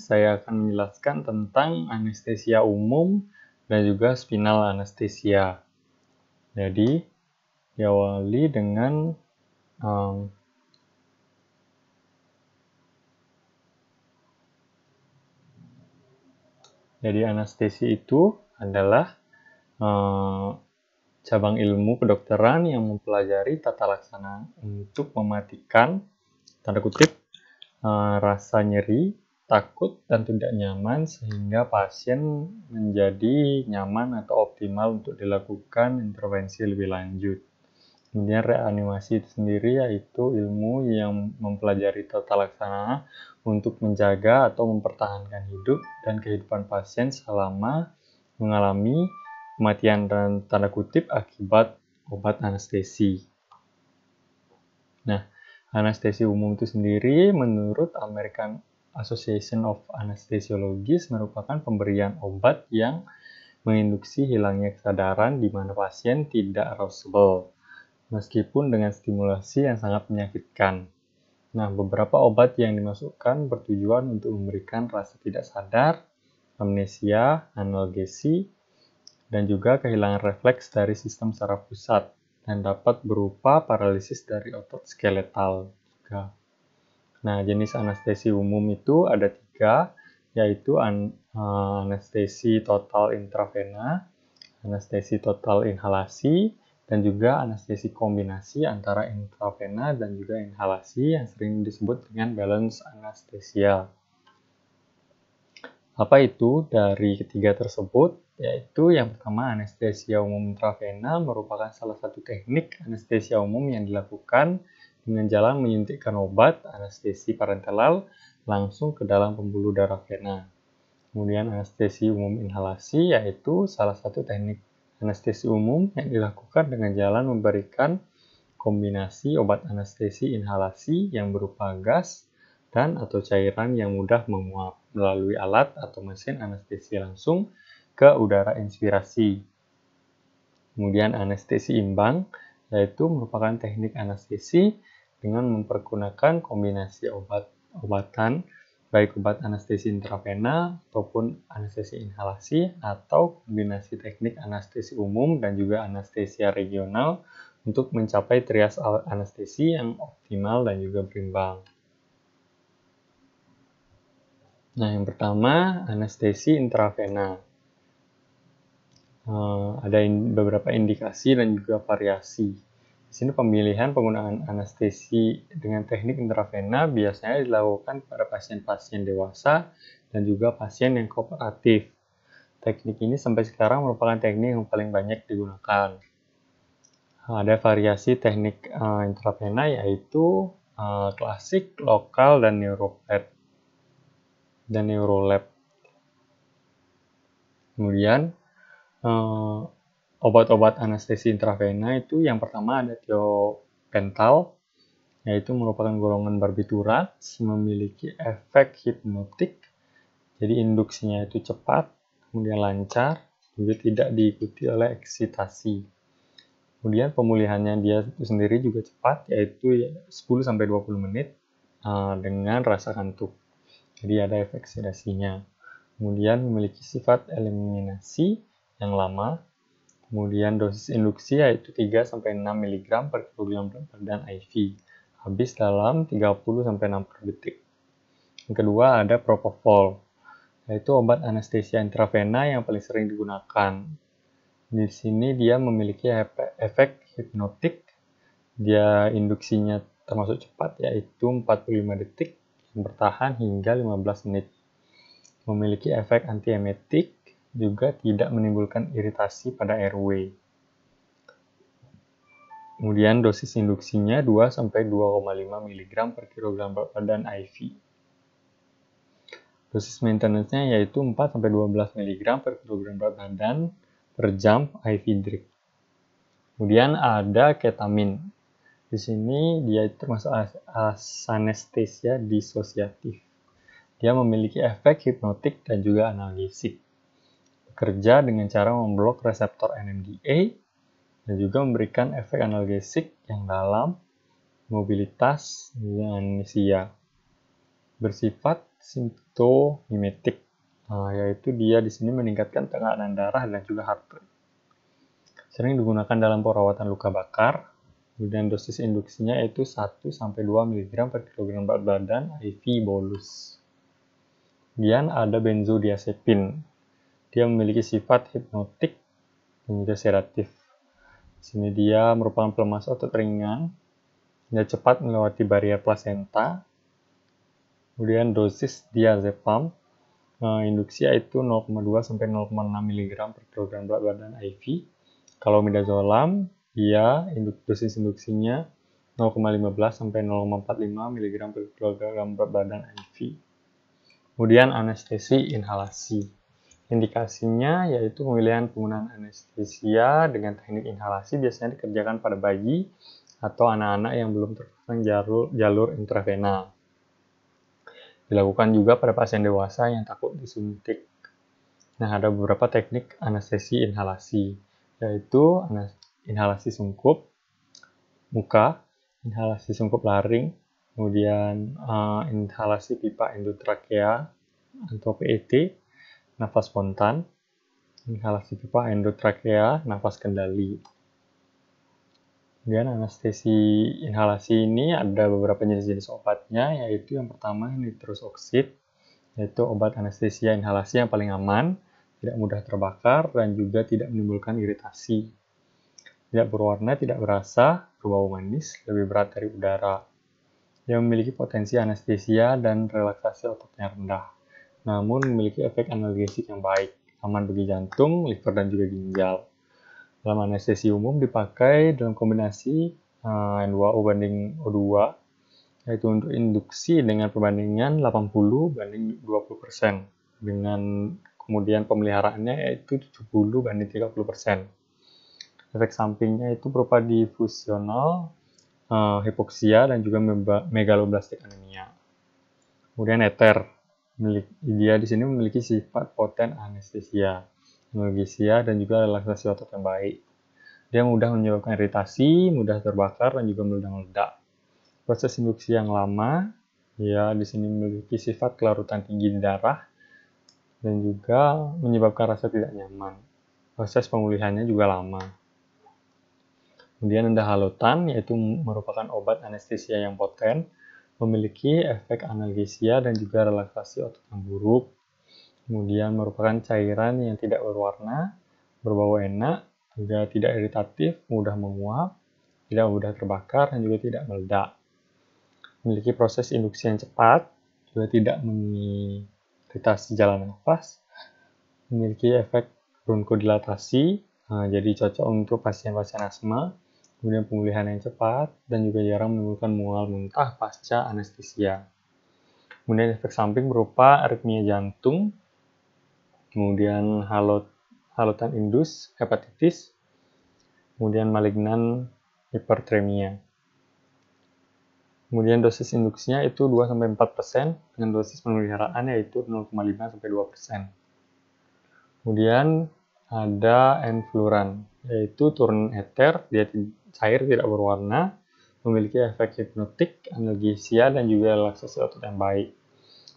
saya akan menjelaskan tentang anestesia umum dan juga spinal anestesia. Jadi, diawali dengan jadi anestesi itu adalah cabang ilmu kedokteran yang mempelajari tata laksana untuk mematikan, tanda kutip, rasa nyeri, takut, dan tidak nyaman sehingga pasien menjadi nyaman atau optimal untuk dilakukan intervensi lebih lanjut. Kemudian reanimasi itu sendiri yaitu ilmu yang mempelajari tata laksana untuk menjaga atau mempertahankan hidup dan kehidupan pasien selama mengalami kematian dan tanda kutip akibat obat anestesi. Nah, anestesi umum itu sendiri menurut American Association of Anesthesiologists merupakan pemberian obat yang menginduksi hilangnya kesadaran di mana pasien tidak arousable, meskipun dengan stimulasi yang sangat menyakitkan. Nah, beberapa obat yang dimasukkan bertujuan untuk memberikan rasa tidak sadar, amnesia, analgesi, dan juga kehilangan refleks dari sistem saraf pusat, dan dapat berupa paralisis dari otot skeletal juga. Nah, jenis anestesi umum itu ada 3, yaitu anestesi total intravena, anestesi total inhalasi, dan juga anestesi kombinasi antara intravena dan juga inhalasi yang sering disebut dengan balance anesthesia. Apa itu dari ketiga tersebut? Yaitu yang pertama, anestesia umum intravena merupakan salah satu teknik anestesia umum yang dilakukan dengan jalan menyuntikkan obat anestesi parenteral langsung ke dalam pembuluh darah vena. Kemudian anestesi umum inhalasi yaitu salah satu teknik anestesi umum yang dilakukan dengan jalan memberikan kombinasi obat anestesi inhalasi yang berupa gas dan atau cairan yang mudah menguap melalui alat atau mesin anestesi langsung ke udara inspirasi. Kemudian anestesi imbang yaitu merupakan teknik anestesi dengan mempergunakan kombinasi obat-obatan baik obat anestesi intravena ataupun anestesi inhalasi atau kombinasi teknik anestesi umum dan juga anestesia regional untuk mencapai trias anestesi yang optimal dan juga berimbang. Nah, yang pertama anestesi intravena. Ada beberapa indikasi dan juga variasi. Di sini pemilihan penggunaan anestesi dengan teknik intravena biasanya dilakukan pada pasien-pasien dewasa dan juga pasien yang kooperatif. Teknik ini sampai sekarang merupakan teknik yang paling banyak digunakan. Ada variasi teknik intravena yaitu klasik, lokal, dan neurolab. Kemudian obat-obat anestesi intravena itu yang pertama ada thiopental, yaitu merupakan golongan barbiturates, memiliki efek hipnotik, jadi induksinya itu cepat, kemudian lancar, juga tidak diikuti oleh eksitasi. Kemudian pemulihannya dia itu sendiri juga cepat, yaitu 10-20 menit dengan rasa kantuk. Jadi ada efek sedasinya. Kemudian memiliki sifat eliminasi yang lama. Kemudian dosis induksi yaitu 3-6 mg per kilogram berat badan IV. Habis dalam 30-60 detik. Yang kedua ada propofol, yaitu obat anestesia intravena yang paling sering digunakan. Di sini dia memiliki efek hipnotik. Dia induksinya termasuk cepat yaitu 45 detik yang bertahan hingga 15 menit. Memiliki efek antiemetik, juga tidak menimbulkan iritasi pada airway. Kemudian dosis induksinya 2-2,5 mg per kilogram berat badan IV. Dosis maintenance-nya yaitu 4-12 mg per kilogram berat badan per jam IV drip. Kemudian ada ketamin. Di sini dia termasuk anestesia disosiatif. Dia memiliki efek hipnotik dan juga analgesik. Bekerja dengan cara memblok reseptor NMDA dan juga memberikan efek analgesik yang dalam, mobilitas, dan amnesia. Bersifat simptomimetik, yaitu dia di sini meningkatkan tekanan darah dan juga heart rate. Sering digunakan dalam perawatan luka bakar. Kemudian dosis induksinya yaitu 1-2 mg per kilogram berat badan IV bolus. Kemudian ada benzodiazepin. Dia memiliki sifat hipnotik dan juga sedatif. Di sini dia merupakan pelemas otot ringan. Dia cepat melewati barrier plasenta. Kemudian dosis diazepam induksi yaitu 0,2-0,6 mg per kilogram berat badan IV. Kalau midazolam, dia dosis induksinya 0,15-0,45 mg per kilogram berat badan IV. Kemudian anestesi inhalasi. Indikasinya yaitu pemilihan penggunaan anestesia dengan teknik inhalasi biasanya dikerjakan pada bayi atau anak-anak yang belum terpasang jalur intravena. Dilakukan juga pada pasien dewasa yang takut disuntik. Nah, ada beberapa teknik anestesi inhalasi, yaitu inhalasi sungkup muka, inhalasi sungkup laring, kemudian inhalasi pipa endotrakea atau PET, nafas spontan, inhalasi pipa endotrakea, nafas kendali. Kemudian anestesi inhalasi ini ada beberapa jenis-jenis obatnya, yaitu yang pertama nitrous oxide, yaitu obat anestesia inhalasi yang paling aman, tidak mudah terbakar, dan juga tidak menimbulkan iritasi. Tidak berwarna, tidak berasa, berbau manis, lebih berat dari udara. Dia memiliki potensi anestesia dan relaksasi otot yang rendah, namun memiliki efek analgesik yang baik, aman bagi jantung, liver, dan juga ginjal. Dalam anestesi umum dipakai dalam kombinasi N2O banding O2, yaitu untuk induksi dengan perbandingan 80-20%, dengan kemudian pemeliharaannya yaitu 70-30%. Efek sampingnya itu berupa difusional, hipoksia, dan juga megaloblastik anemia. Kemudian eter, dia di sini memiliki sifat poten anestesia, analgesia, dan juga relaksasi otot yang baik. Dia mudah menyebabkan iritasi, mudah terbakar, dan juga meledak-meledak. Proses induksi yang lama, ya di sini memiliki sifat kelarutan tinggi di darah, dan juga menyebabkan rasa tidak nyaman. Proses pemulihannya juga lama. Kemudian ada halotan, yaitu merupakan obat anestesia yang poten, memiliki efek analgesia dan juga relaksasi otot yang buruk. Kemudian merupakan cairan yang tidak berwarna, berbau enak, juga tidak iritatif, mudah menguap, tidak mudah terbakar, dan juga tidak meledak. Memiliki proses induksi yang cepat, juga tidak mengiritasi jalan nafas, memiliki efek bronkodilatasi, jadi cocok untuk pasien-pasien asma, kemudian pemulihan yang cepat, dan juga jarang menimbulkan mual muntah pasca anestesia. Kemudian efek samping berupa aritmia jantung, kemudian halotan indus, hepatitis, kemudian malignan hipertremia. Kemudian dosis induksinya itu 2-4%, dengan dosis pemeliharaan yaitu 0,5-2%. Kemudian ada enfluran, yaitu turunan eter, dia cair tidak berwarna, memiliki efek hipnotik, analgesia, dan juga relaksasi otot yang baik.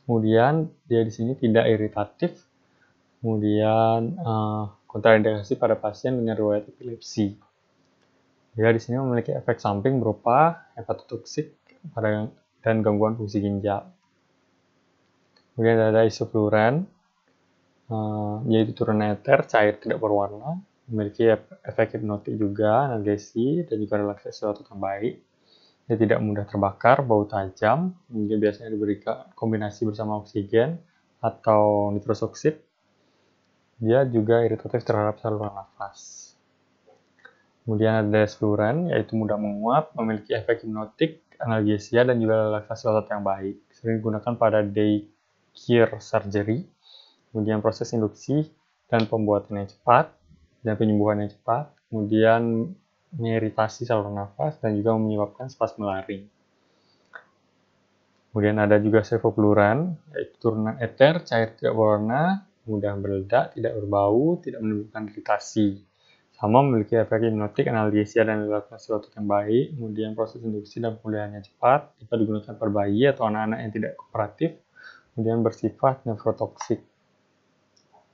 Kemudian dia di sini tidak iritatif. Kemudian kontraindikasi pada pasien dengan riwayat epilepsi. Dia di sini memiliki efek samping berupa hepatotoksik dan gangguan fungsi ginjal. Kemudian ada isofluran, yaitu turunan eter, cair tidak berwarna, memiliki efek hipnotik juga, analgesi, dan juga relaksasi otot yang baik. Dia tidak mudah terbakar, bau tajam, dia biasanya diberikan kombinasi bersama oksigen atau nitrous oxide. Dia juga iritatif terhadap saluran nafas. Kemudian ada desfluran, yaitu mudah menguap, memiliki efek hipnotik, analgesia, dan juga relaksasi otot yang baik. Sering digunakan pada day care surgery. Kemudian proses induksi dan pembuatan yang cepat, dan penyembuhan yang cepat. Kemudian mengiritasi saluran nafas, dan juga menyebabkan spasme laring. Kemudian ada juga sevofluran, yaitu turunan eter, cair tidak berwarna, mudah meledak, tidak berbau, tidak menimbulkan iritasi. Sama memiliki efek hipnotik, analgesia, dan relaksasi otot yang baik. Kemudian proses induksi dan pemulihannya cepat, dapat digunakan pada bayi atau anak-anak yang tidak kooperatif kemudian bersifat nefrotoksik.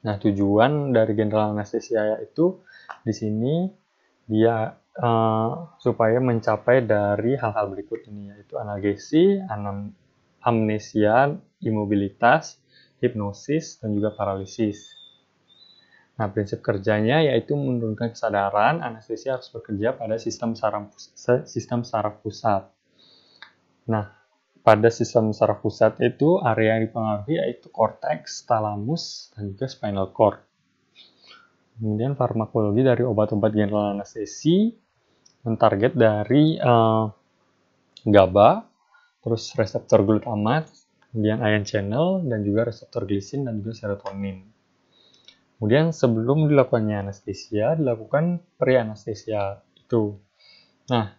Nah, tujuan dari general anestesia yaitu di sini dia supaya mencapai dari hal-hal berikut ini, yaitu analgesi, amnesia, imobilitas, hipnosis, dan juga paralisis. Nah, prinsip kerjanya yaitu menurunkan kesadaran. Anestesia harus bekerja pada sistem saraf pusat. Nah, pada sistem saraf pusat itu area yang dipengaruhi yaitu korteks, talamus, dan juga spinal cord. Kemudian farmakologi dari obat-obat general anestesi mentarget dari GABA, terus reseptor glutamat, kemudian ion channel, dan juga reseptor glisin dan juga serotonin. Kemudian sebelum dilakukannya anestesia, dilakukan pre-anestesia itu. Nah,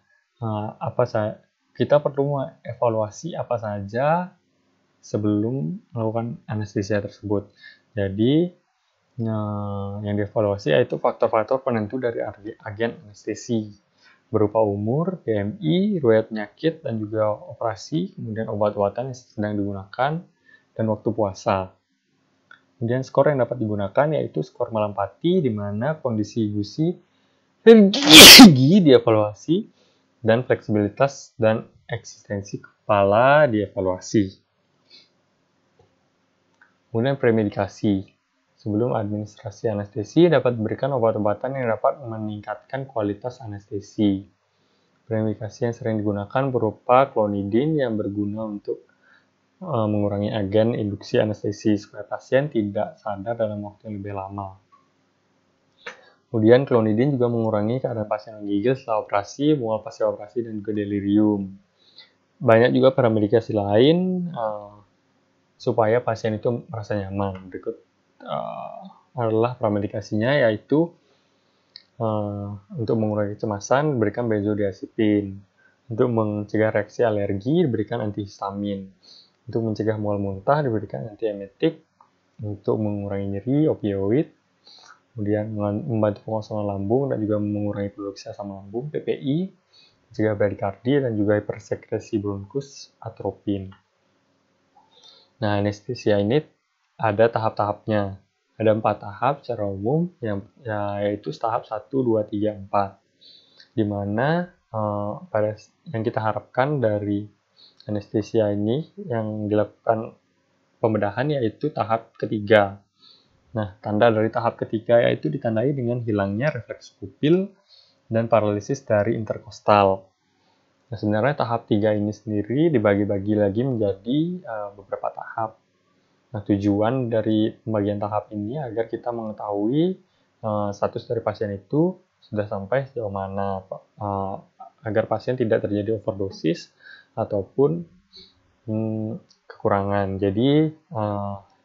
kita perlu mengevaluasi apa saja sebelum melakukan anestesia tersebut. Jadi, yang dievaluasi yaitu faktor-faktor penentu dari agen anestesi berupa umur, BMI, riwayat penyakit, dan juga operasi, kemudian obat-obatan yang sedang digunakan, dan waktu puasa. Kemudian skor yang dapat digunakan yaitu skor Malampati, di mana kondisi gusi dan gigi dievaluasi, dan fleksibilitas dan eksistensi kepala dievaluasi. Kemudian premedikasi. Sebelum administrasi anestesi dapat diberikan obat-obatan yang dapat meningkatkan kualitas anestesi. Premedikasi yang sering digunakan berupa klonidin yang berguna untuk mengurangi agen induksi anestesi supaya pasien tidak sadar dalam waktu yang lebih lama. Kemudian klonidin juga mengurangi keadaan pasien menggigil setelah operasi, mual pasca operasi, dan juga delirium. Banyak juga premedikasi lain supaya pasien itu merasa nyaman. Berikut adalah premedikasinya, yaitu untuk mengurangi kecemasan diberikan benzodiazepin, untuk mencegah reaksi alergi diberikan antihistamin, untuk mencegah mual muntah diberikan antiemetik, untuk mengurangi nyeri opioid, kemudian membantu pengosongan lambung dan juga mengurangi produksi asam lambung PPI, mencegah bradikardi, dan juga hipersekresi bronkus atropin. Nah, anestesia ini ada tahap-tahapnya. Ada 4 tahap secara umum, yaitu tahap 1, 2, 3, 4. Di mana pada yang kita harapkan dari anestesia ini yang dilakukan pembedahan yaitu tahap ketiga. Nah, tanda dari tahap ketiga yaitu ditandai dengan hilangnya refleks pupil dan paralisis dari interkostal. Nah, sebenarnya tahap 3 ini sendiri dibagi-bagi lagi menjadi beberapa tahap. Nah, tujuan dari pembagian tahap ini agar kita mengetahui status dari pasien itu sudah sampai sejauh mana, agar pasien tidak terjadi overdosis ataupun kekurangan. Jadi,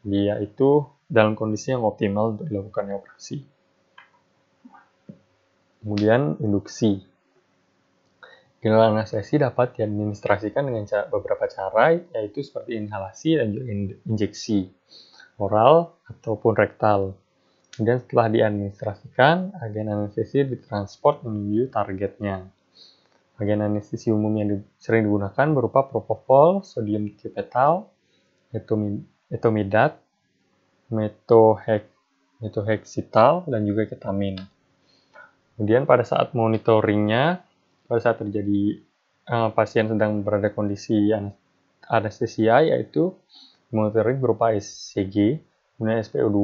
dia itu dalam kondisi yang optimal untuk dilakukan operasi. Kemudian induksi. General anestesi dapat diadministrasikan dengan beberapa cara, yaitu seperti inhalasi dan juga injeksi, oral ataupun rektal. Kemudian setelah diadministrasikan, agen anestesi ditransport menuju targetnya. Agen anestesi umum yang sering digunakan berupa propofol, sodium thiopental, etomidat, metohexital, dan juga ketamin. Kemudian pada saat monitoringnya, pada saat terjadi pasien sedang berada kondisi anestesia, yaitu monitoring berupa ECG, kemudian SpO2,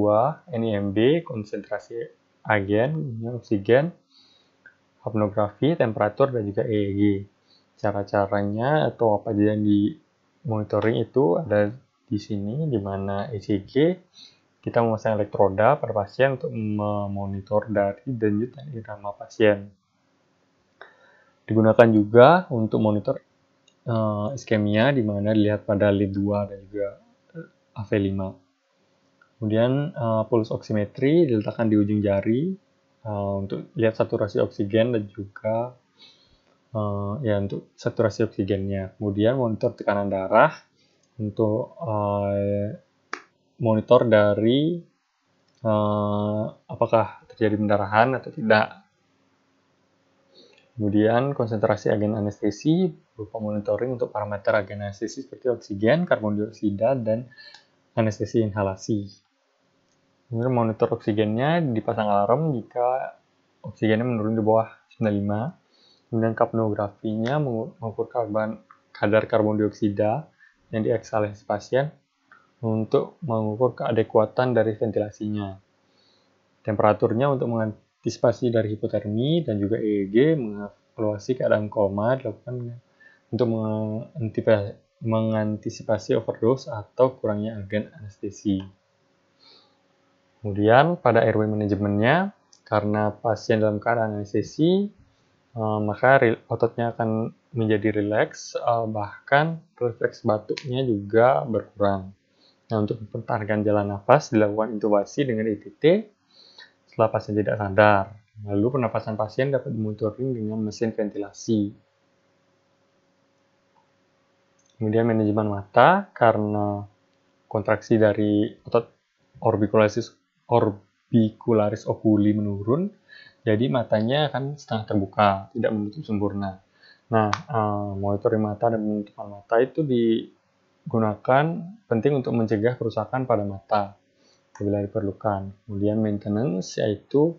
NIMB, konsentrasi agen, oksigen, hapnografi, temperatur, dan juga EEG. Cara-caranya atau apa aja yang di monitoring itu ada di sini, di mana ECG kita memasang elektroda pada pasien untuk memonitor dari denyut dan irama pasien. Digunakan juga untuk monitor iskemia, di mana dilihat pada lead 2 dan juga AV5. Kemudian pulse oximetri diletakkan di ujung jari untuk lihat saturasi oksigen dan juga untuk saturasi oksigennya. Kemudian monitor tekanan darah untuk monitor dari apakah terjadi pendarahan atau tidak. Kemudian konsentrasi agen anestesi berupa monitoring untuk parameter agen anestesi seperti oksigen, karbon dioksida, dan anestesi inhalasi. Kemudian monitor oksigennya dipasang alarm jika oksigennya menurun di bawah 95. Kemudian kapnografinya mengukur kadar karbon dioksida yang dieksalasi pasien untuk mengukur keadekuatan dari ventilasinya. Temperaturnya untuk mengantisipasi dari hipotermi dan juga EEG, mengevaluasi keadaan koma dilakukan untuk mengantisipasi overdose atau kurangnya agen anestesi. Kemudian pada airway manajemennya, karena pasien dalam keadaan anestesi, maka ototnya akan menjadi rileks, bahkan refleks batuknya juga berkurang. Nah, untuk mempertahankan jalan nafas, dilakukan intubasi dengan ITT setelah pasien tidak sadar. Lalu pernapasan pasien dapat dimonitoring dengan mesin ventilasi. Kemudian manajemen mata, karena kontraksi dari otot orbicularis oculi menurun, jadi matanya akan setengah terbuka, tidak menutup sempurna. Nah, monitoring mata dan penutupan mata itu digunakan penting untuk mencegah kerusakan pada mata apabila diperlukan. Kemudian maintenance, yaitu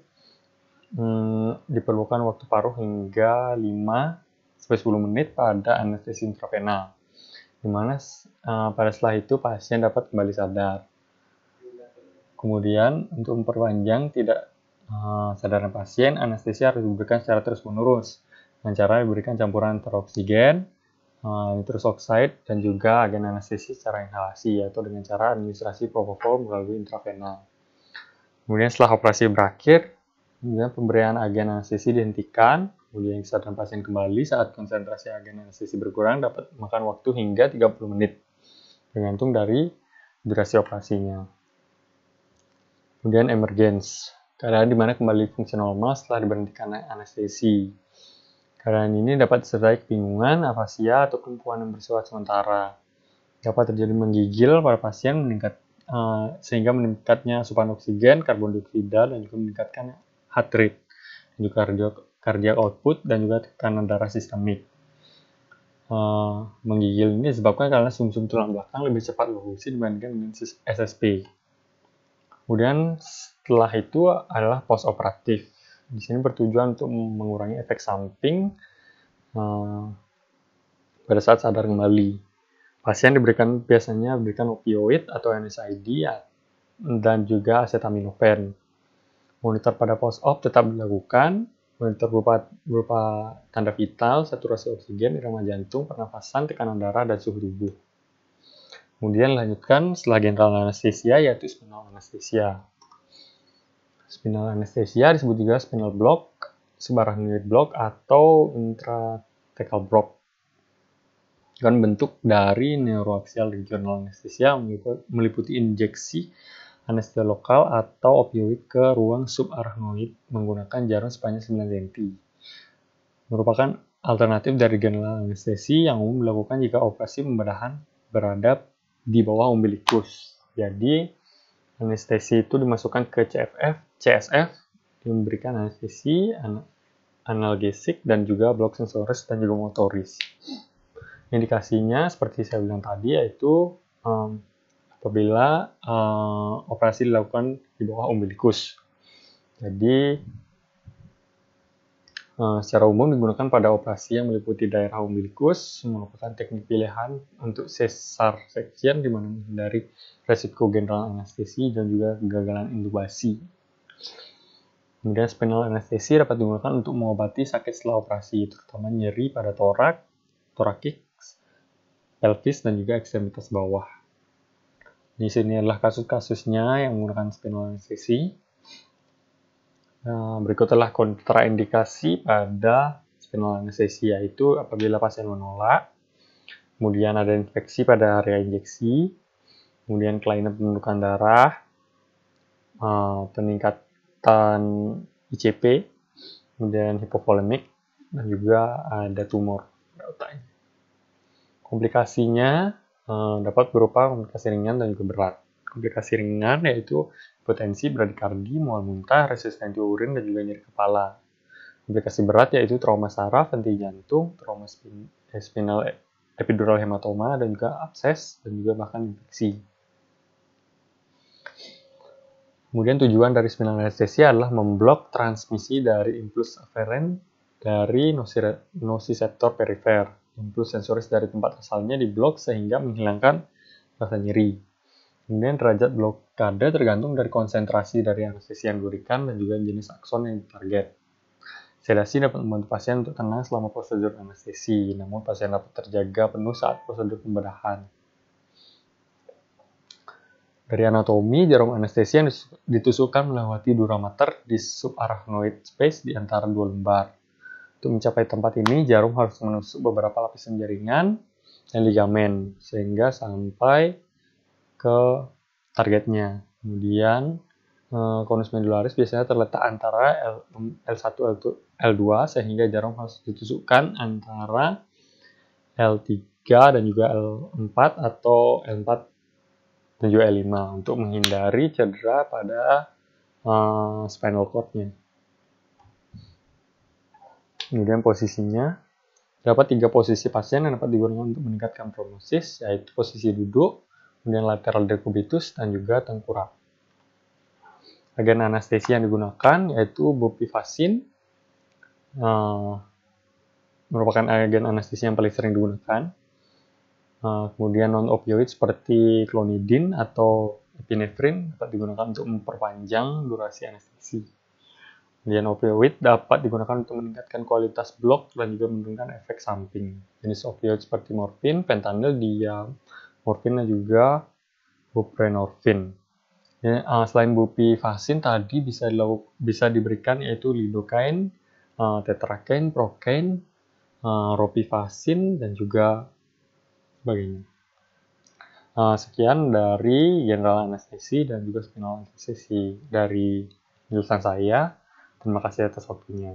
diperlukan waktu paruh hingga 5-10 menit pada anestesi intravenal, di mana pada setelah itu pasien dapat kembali sadar. Kemudian untuk memperpanjang tidak sadarnya pasien, anestesi harus diberikan secara terus-menerus dengan cara diberikan campuran antara oksigen, nitrous oxide, dan juga agen anestesi secara inhalasi, yaitu dengan cara administrasi propofol melalui intravenal. Kemudian setelah operasi berakhir, kemudian pemberian agen anestesi dihentikan, kemudian kesadaran pasien kembali saat konsentrasi agen anestesi berkurang dapat memakan waktu hingga 30 menit, tergantung dari durasi operasinya. Kemudian emergence, keadaan di mana kembali fungsi normal setelah diberhentikan anestesi. Keadaan ini dapat disertai kebingungan, afasia, atau kelumpuhan yang bersifat sementara. Dapat terjadi menggigil pada pasien sehingga meningkatnya asupan oksigen, karbon dioksida, dan juga meningkatkan heart rate, dan juga cardiac output, dan juga tekanan darah sistemik. Menggigil ini disebabkan karena sumsum tulang belakang lebih cepat berevolusi dibandingkan dengan SSP. Kemudian setelah itu adalah post operatif. Di sini bertujuan untuk mengurangi efek samping pada saat sadar kembali. Pasien biasanya diberikan opioid atau NSAID dan juga acetaminophen. Monitor pada post-op tetap dilakukan. Monitor berupa tanda vital, saturasi oksigen, irama jantung, pernafasan, tekanan darah, dan suhu tubuh. Kemudian lanjutkan setelah general anesthesia, yaitu spinal anesthesia. Spinal anesthesia disebut juga spinal block, subarachnoid block, atau intrathecal block. Kan bentuk dari neuroaxial regional anesthesia meliputi injeksi anestesia lokal atau opioid ke ruang subarachnoid menggunakan jarum sepanjang 9 cm. Merupakan alternatif dari general anestesi yang umum dilakukan jika operasi pembedahan berada di bawah umbilikus. Jadi anestesi itu dimasukkan ke CSF, memberikan anestesi, analgesik, dan juga blok sensoris dan juga motoris. Indikasinya seperti saya bilang tadi, yaitu apabila operasi dilakukan di bawah umbilikus. Jadi secara umum digunakan pada operasi yang meliputi daerah umbilikus, merupakan teknik pilihan untuk cesar section di mana menghindari resiko general anestesi dan juga kegagalan intubasi. Kemudian spinal anestesi dapat digunakan untuk mengobati sakit setelah operasi, terutama nyeri pada thoracic, pelvis, dan juga ekstremitas bawah. Di sini adalah kasus-kasusnya yang menggunakan spinal anestesi. Berikut adalah kontraindikasi pada spinal anestesi, yaitu apabila pasien menolak, kemudian ada infeksi pada area injeksi, kemudian kelainan penundukan darah, peningkatan ICP, kemudian hipovolemik, dan juga ada tumor pada otaknya. Komplikasinya dapat berupa komplikasi ringan dan juga berat. Komplikasi ringan yaitu hipotensi, bradikardi, mual muntah, resistensi urin, dan juga nyeri kepala. Komplikasi berat yaitu trauma saraf, henti jantung, trauma spinal epidural hematoma, dan juga abses, dan juga bahkan infeksi. Kemudian tujuan dari spinal anestesia adalah memblok transmisi dari impuls aferen dari nociceptor perifer. Impuls sensoris dari tempat asalnya diblok sehingga menghilangkan rasa nyeri. Kemudian derajat blokade tergantung dari konsentrasi dari anestesi yang diberikan dan juga jenis akson yang ditarget. Sedasi dapat membantu pasien untuk tenang selama prosedur anestesi, namun pasien dapat terjaga penuh saat prosedur pembedahan. Dari anatomi, jarum anestesi yang ditusukkan melewati dura mater di subarachnoid space di antara dua lembar. Untuk mencapai tempat ini, jarum harus menusuk beberapa lapisan jaringan dan ligamen sehingga sampai ke targetnya. Kemudian, konus medularis biasanya terletak antara L1 L2 sehingga jarum harus ditusukkan antara L3 dan juga L4 atau L4 dan juga L5 untuk menghindari cedera pada spinal cord-nya. Kemudian posisinya, dapat 3 posisi pasien yang dapat digunakan untuk meningkatkan prognosis, yaitu posisi duduk, kemudian lateral decubitus, dan juga tengkurap. Agen anestesi yang digunakan yaitu bupivasin, merupakan agen anestesi yang paling sering digunakan. Kemudian non-opioid seperti clonidine atau epinefrin dapat digunakan untuk memperpanjang durasi anestesi. Kemudian opioid dapat digunakan untuk meningkatkan kualitas blok dan juga menurunkan efek samping. Jenis opioid seperti morfin, fentanyl, diamorfin, dan juga buprenorfin. Selain bupivasin tadi bisa diberikan yaitu lidocaine, tetracaine, procaine, ropivasin, dan juga sebagainya. Sekian dari general anestesi dan juga spinal anestesi dari penjelasan saya. Terima kasih atas waktunya.